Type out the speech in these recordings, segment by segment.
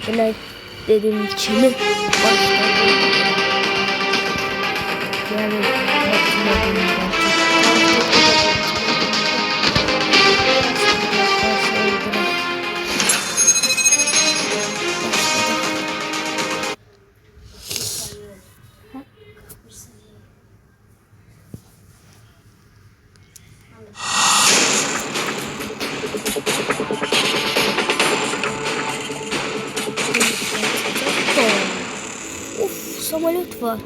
Yine dedim kimi başladım. Yani hatırladım. Of, samolyot var.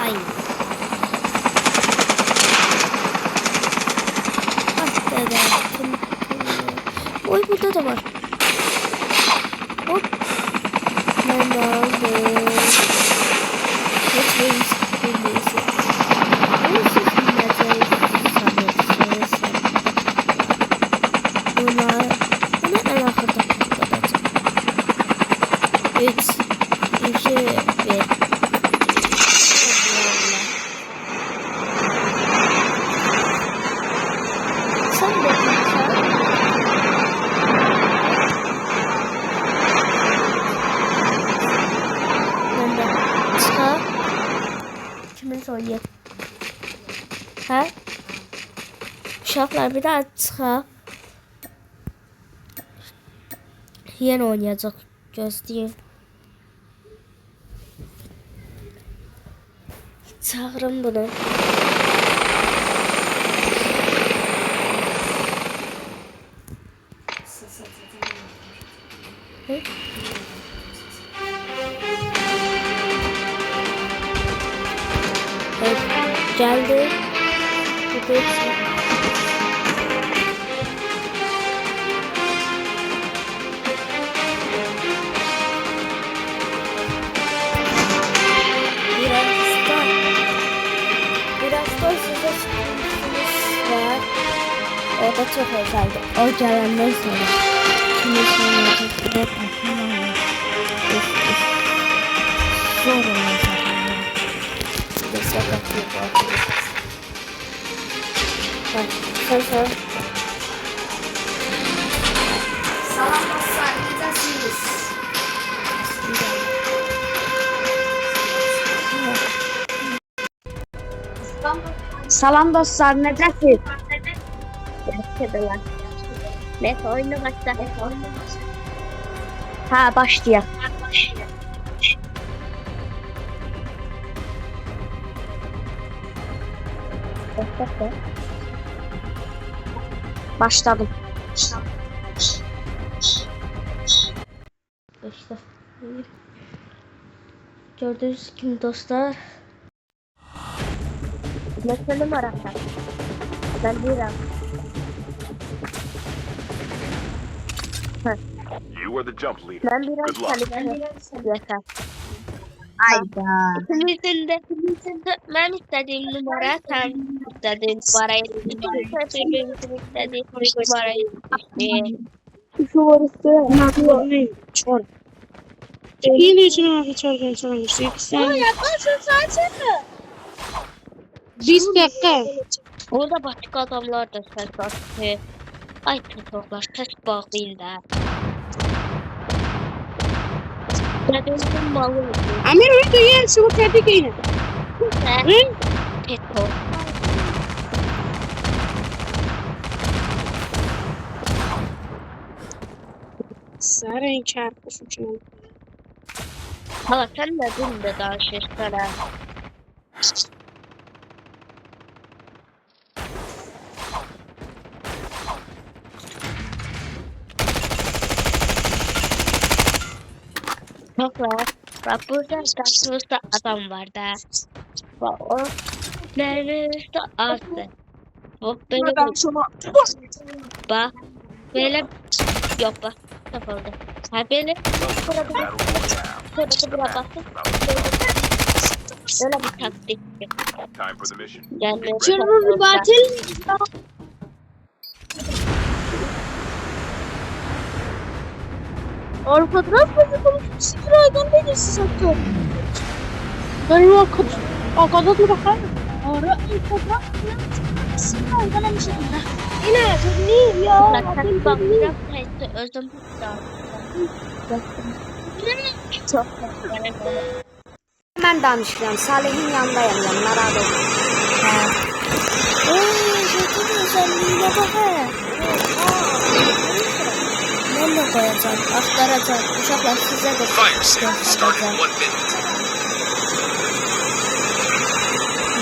Ay. Ah dede. Oy, burada da var. Hop. Ben de aldım. Geçmeyiz. Neyse. Bunu en ahırda patlatacağım. 3, 2, 1. Sen bakın. Ben de çıkar. Kimin söyleyeyim? Ha? Uşaqlar bir daha çıxaq. Yenə oynayacaq. Gözləyin. Çağırın bunu. Hı? Evet, geldi. Gidiyoruz. Birazdan size sürprizimiz var. O da çok özeldi. O gelenden sonra. Şimdi söyleyecek bir de takım var. Zor olacak. Neyse bakıyor. Bak, sen. Salam dostlar, necəsiniz? Salam dostlar, necəsiz? Bakıyorlar. Neyse oyuna başla. Ha, başlayaq. Başladım. İşte. Gördüğünüz gibi dostlar. Mesela Marat'tan. Ben değilim. You are the jump leader. Ben biraz Good luck. yeter. Ayda. İkimizin de ben istediğim numara, sen istediğin numarayı istediğim numarayı Şu varısı. Çor. Yine içine hafif çorgan sormuştu. Yaklaşın sadece. 1 dakika. Orada başka adamlar da ses attı. Ay çocuklar, ses bağlayın da. Dedemizin malı oldu. Amir öyle yer şu tebrik yine. Güzel. Hı? Peto. Sarı inkar kuşucu. Hala sen de dün de danışırsana. Bak burada karşımızda adam var da. Bak o neredeyse azdı. Bak böyle bak böyle yok bak yapıldı. Ha böyle burada bastım. Böyle bir taktik. Time for the mission. Yani Şunu batil. Arkadaşlar bu sıradan beni sattı. Ben yok arkadaşlar bakar. Ara fotoğraf sıradan bir şekilde. Yine turnir ya. Zaten bakacağım testi özüm tutar. Çok Mən danışıram. Salihin yanındayım, narahat olma. Oy, jetin özelliğine bak he. Ben de koyacağım, aktaracağım. Uşaklar size de Fire sale start in göstereceğim. 1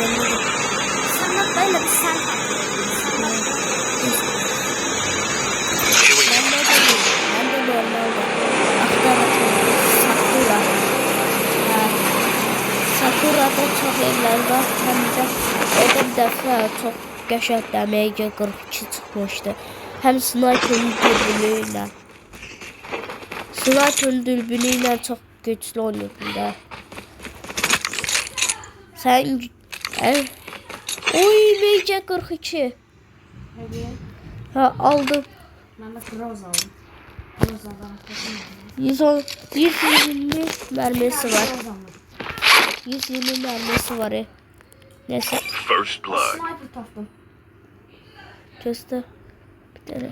minute. Sana böyle bir sen Here we Ben go. de değil, ben de normalde aktaracağım. Sakura. Ha, Sakura'da çok evler var. Hem de orada bir defa çok qəşəng MG 42 çıxmışdı. Hem sniper'ın dürbünüyle. Sniper'ın dürbünüyle çok güçlü oynuyordum da. Sen... Oy MG 42. Ha aldım. Mən də Roz aldım. Roza'dan 120 mermisi var. Roz aldım. 120 mermisi var. Neyse. First blood. Sniper tapdım. Göster. Bir tane.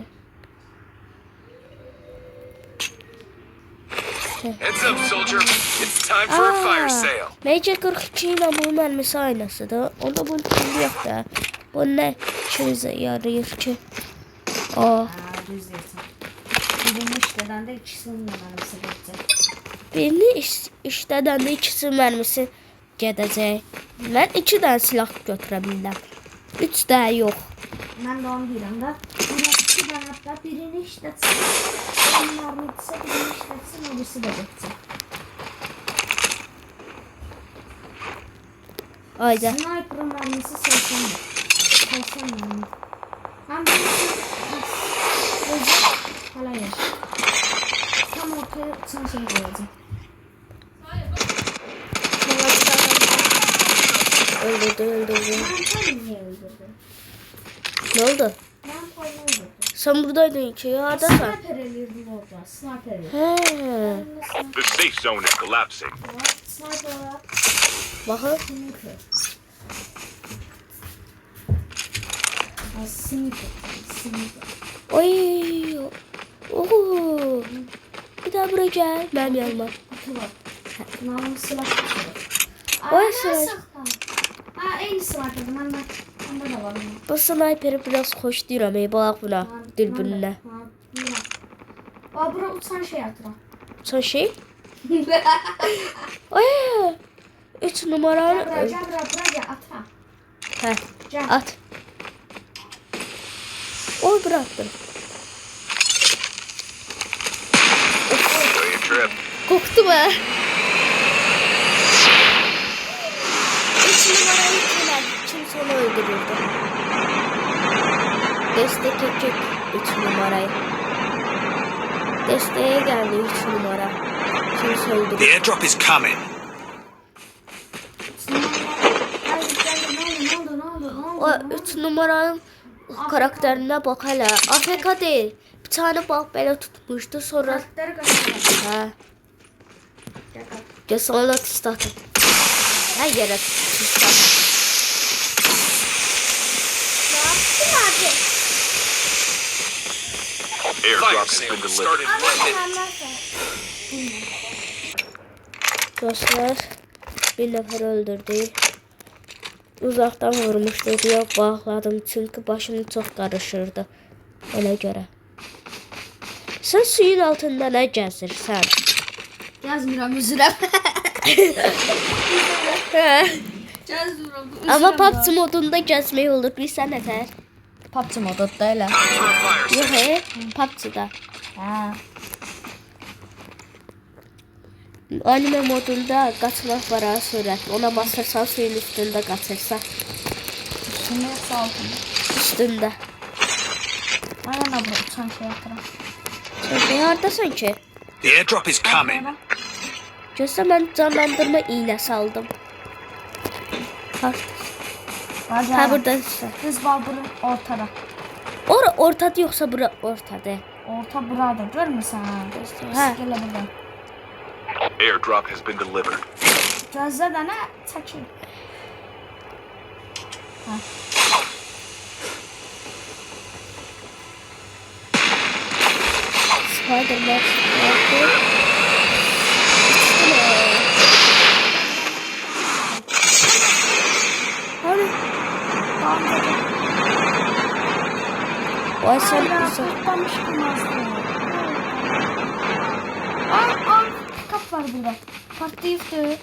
Heads up, soldier. It's time for a fire sale. MG42 ile bu mermisi aynısıdır. Onda bunun türlü yok da. Bu ne işimize yarayır ki? Aa, Düz deyirsən. Birini işlədən də ikisinin mənimsə gedəcək. birini işlədən də ikisi mermisi gedəcək. Mən 2 dənə silah götürə bilirəm. 3 də yox. Mən də onu deyirəm də. Biraz iki dənə hətta birini işlətsin. Onlarını etsə, birini işlətsin, o birisi də getsin. Ayda. Sniper'ın mermisi 80'dir. 80 mermi. Ben birisi özü hala yer. Tam ortaya sen şey koyacağım. Öldürdü. Ben tabii niye öldürdüm? Ne oldu? Ben koyunu öldürdüm. Sen buradaydın ki ya da sen. Sniper elirdim orada. Sniper elirdim. He. The safe zone is collapsing. Sniper olarak Bakın. sniper. Sniper. Sniper. Oy. Oo. Bir daha buraya gel. Benim yanıma. Kutu var. Namı silah tutuyor. Oy, silah. Ha, en sniper'dı. Bende de var. Bu sniperi biraz hoş değil ama bak buna. Dürbününe. Aa, bura uçan şey hatıra. Son şey. Oy. 3 numaralı. Gel buraya atma. He. Gel. At. Oy bıraktım. Enjoy your trip. Koktu be. 3 numarayı kim seni öldürürdü? Destek edecek 3 numarayı. Desteğe geldi 3 numara. Kim öldürürdü? The airdrop is coming. Ne O oldu? 3 numaranın karakterine bak hele. AFK değil. Bir tane bak böyle tutmuştu sonra. Karakteri kaçırdı. Ha. Gel sana tüstatım. Her yere tüstatım. Airdrop Fire has sale been will start delivered. in 1 minute. Dostlar bir nefer öldürdü. Uzaktan vurmuşdu diye bağladım çünkü başım çok karışırdı. Ona göre. Sen suyun altında ne gezirsən? Yazmıram üzürəm. Yazmıram. Ama PUBG modunda gezmək olur bilsən nəfər? PUBG modunda elə. Time for a fire Yox, sale. PUBG-da. Ha. Anime modunda qaçmaq var ha sürətli. Ona basırsan suyun üstündə qaçırsan. Şimdi yoksa altında. Üstündə. Aynen abla uçan şey hatıra. Sen hardasan ki? The airdrop is coming. Gözlə mən canlandırma iğnə saldım. Ha Bazen buradasın. kız balbırı ortada. Ortada yoxsa bura ortada? Orta burada görmürsən ha. Ha. Gələ burada. Airdrop has been delivered. Gözlə də nə çəkil. Spider-Man yaptı. Hani? Vay sen güzel. Tutmamış kılmazdı. Aa, kap var burada. Patlayıptı.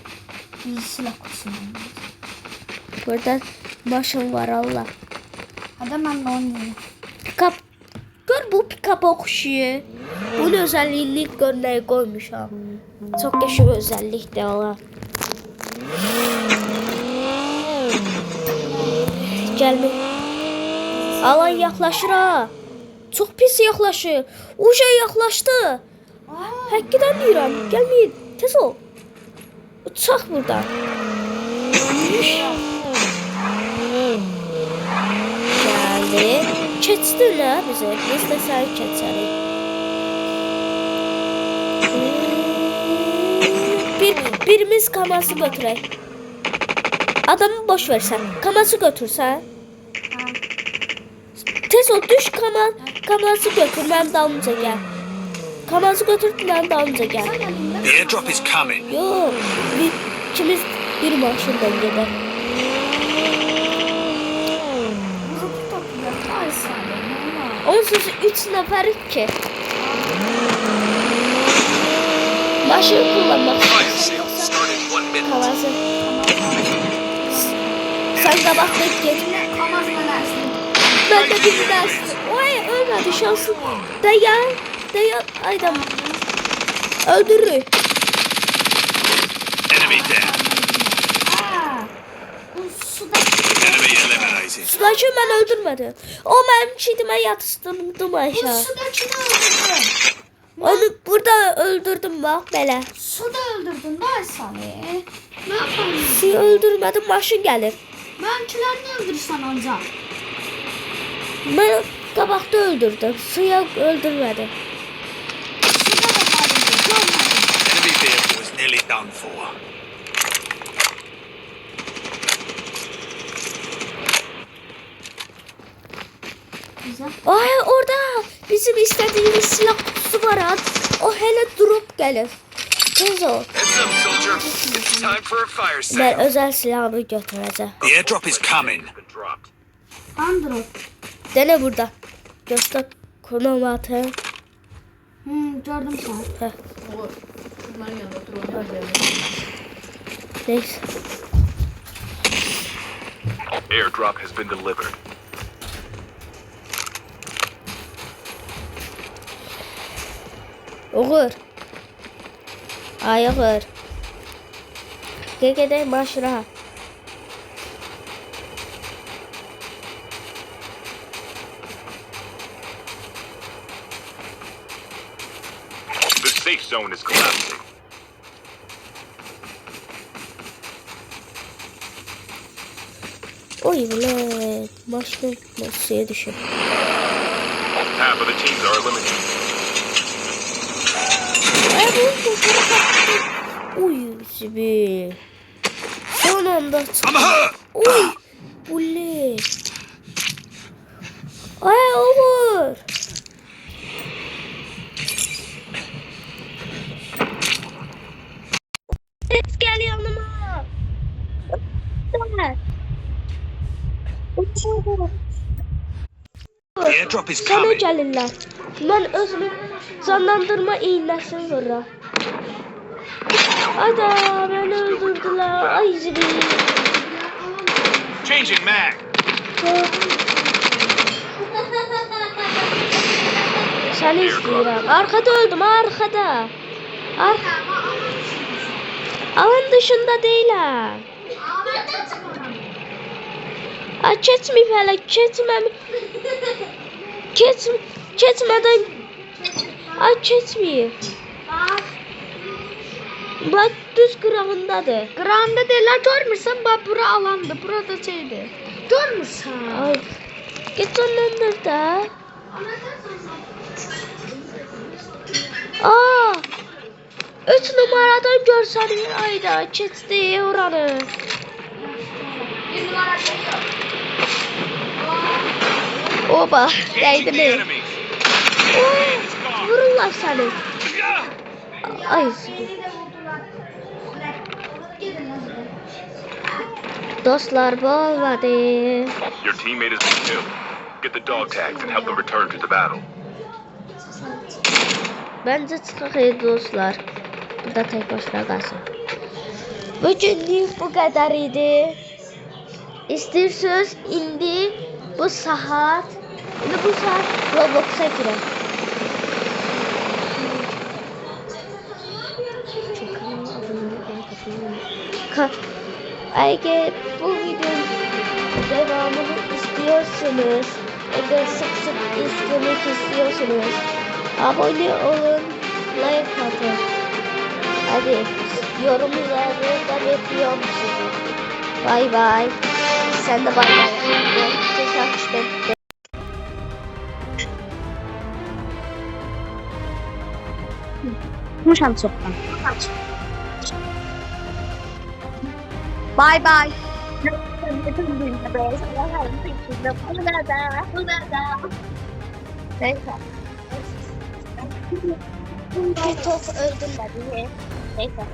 Bizi silah kutusundan. Burada maşın var Allah. Hadi ben de oynayayım. Pikap. Gör bu pikapa okşuyor. Bunun özelliğini görmeye koymuşam. Çok yaşlı bir özellik de olan. Gelme. Alan yaklaşır ha. Çok pis yaklaşır. Uca yaklaştı. Hakikaten diyorum. Gelmeyin. Tez ol. Uçak buradan. Geldi. Keçdiler bize. Biz de sen keçerik. Birimiz kaması götürək. Adamı boş versen. Kaması götürsen. Tez ol düş kaması götür. Ben dalınca gel. Kaması götür ben dalınca gel. The airdrop is coming. Yok. İkimiz bir maşından gider. Grup topluyor. Ay sağ Onsuz 3 neferik ki. Maşın kullanmak Fire istiyorsan sale start in 1 minute. kalasın. Sen kabakta git. Kamaz dersin. Ben de bir dersin. Oy ölmedi şansın. Dayan. Dayan. Aydan. Öldürür. Enemy down. Bu suda Enemy eliminated. Sudaki ben öldürmedim. O benim çiğdime yatıştırdım bu aşağı. sudakini öldürdün. Onu burada öldürdüm bak böyle. Suda öldürdün da Salih. Ne yapalım? Suyu öldürmedim maşın gelir. Benkilerini öldürsen ancak. Ben kabakta öldürdüm. Suya öldürmedim. Suda da vardı. Görmedim. Enemy vehicle is nearly done for. Güzel. Ay orada bizim istediğimiz silah kutusu var ha. O hele drop gelir. Tez ol. Heads up, soldier. It's time for a fire Ben sale. özel silahımı götüreceğim. The airdrop is coming. Has been dropped. Android. Dene burada. Göster konum atı. Gördüm sen. Heh. Neyse. Airdrop has been delivered. Oğur. Ay oğur. Gel başına. The safe zone is collapsing. Oy bile. Başka suya düşür. Half of the teams are eliminated. Ay bu. Oy sibi. Son anda çıktı. I'm hurt. Oy. Ule. Ay oğur. Ses gel yanıma. The airdrop is Sana coming. gelirler. Ben özümü canlandırma iğnesini vururum. Ada beni öldürdüler. Ay zibi. Changing mag. Seni istiyorum. Arkada öldüm arkada. Alan dışında değilim. Ay keçmi fələ, keçmədən, ay keçməyib. Bak düz qırağındadır. Qırağında deyirlər, görmürsən, bax bura alandı, burada şeydir. Görmürsən. Ay, get ondandır da. Aa, 3 numaradan görsənir, ayda, keçdi oranı. Oba, değdi mi? Enemy. Vururlar səni. Ay. Dostlar bu olmadı. Your teammate has been killed. Get the dog tags and help them return to the battle. Bence çıxaq ey dostlar. Burada tek başına qalsın. Bugünlük bu qədər idi. İstirsiniz indi bu saat Roblox'a girək. Eğer bu videonun devamını istiyorsanız, eğer sık sık izlemek istiyorsanız abone olun, like atın. Hadi yorumları da bekliyorum sizi. Bay bay. Sen de bay bay. Konuşam çoktan. Bye bye. TikTok öldüm ben. Neyse. Neyse.